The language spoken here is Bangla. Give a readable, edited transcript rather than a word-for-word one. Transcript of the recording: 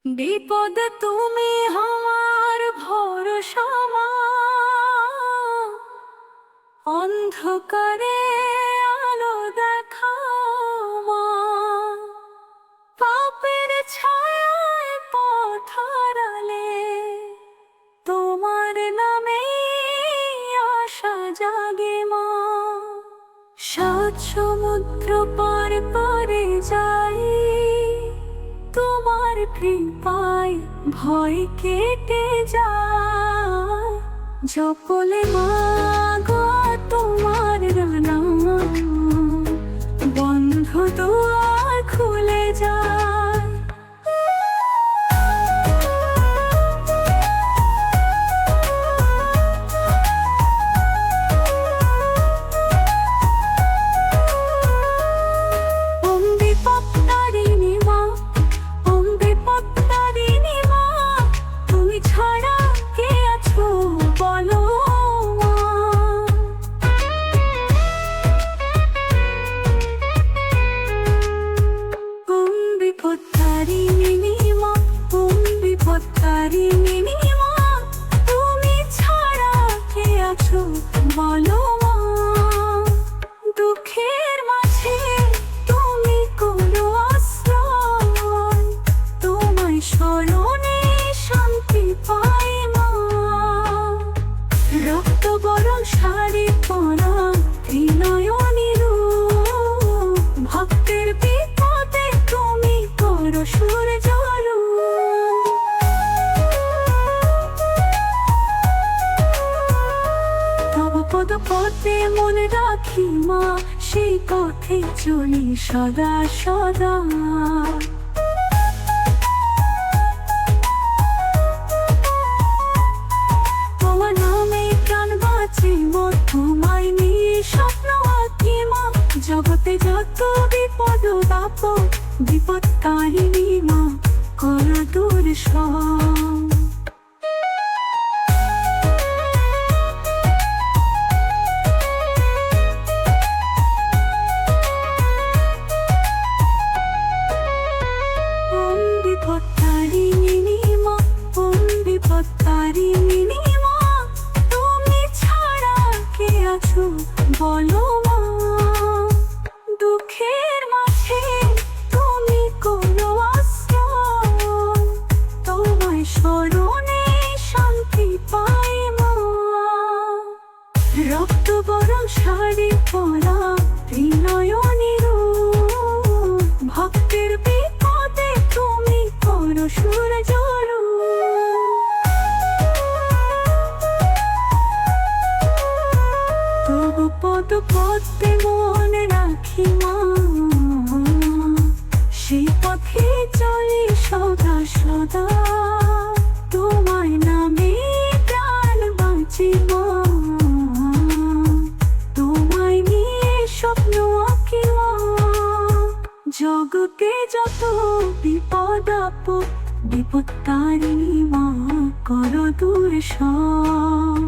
বিপদ তুমি আমার ভরসা মা, অন্ধকারে আলো দেখাও মা। পাপের ছায়ায় পথ হারালে তোমার নামে আশা জাগে মা। সাত সমুদ্র পার করে যাই তোমার কৃপায় ভয় কেটে যায়। জপলে মা গো তোমার নাম, বন্ধ দুয়ার খুলে যায়। তুমি ছাড়া কে আছো বলো মা। দুঃখের মাঝে তুমি করো আশ্রয়, তোমায় স্মরণে শান্তি পাই মা। রক্ত বরং শাড়ি পরা ত্রিনয়নীর ভক্তের বিপদে তুমি করো সূর্য। পথে মনে রাখি মা, সেই পথে চলি সদা সদা। তোমার নামে প্রাণ বাঁচে মা, তোমায় নিয়ে স্বপ্ন আঁকি মা। জগতে যত বিপদ আপদ, বিপদ তারিণী মা করা দূর সব। তুমি ছাড়া কে আছো বলো মা। দুঃখের মাঝে তুমি করো আশ্রয়, তোমায় স্মরণে শান্তি পাই মা। রক্ত বরং শাড়ি পরা ত্রিনয়নীর ভক্তের বিপদে তুমি করো সূর্য। পথে মনে রাখি মা, সেই পথে চলি সদা সদা। তোমায় নামে প্রাণ বাঁচি মা, তোমায় নিয়ে স্বপ্ন আঁকি মা। জগতে যত বিপদ আপদ, বিপদ তারিণী মা করো দূর সব।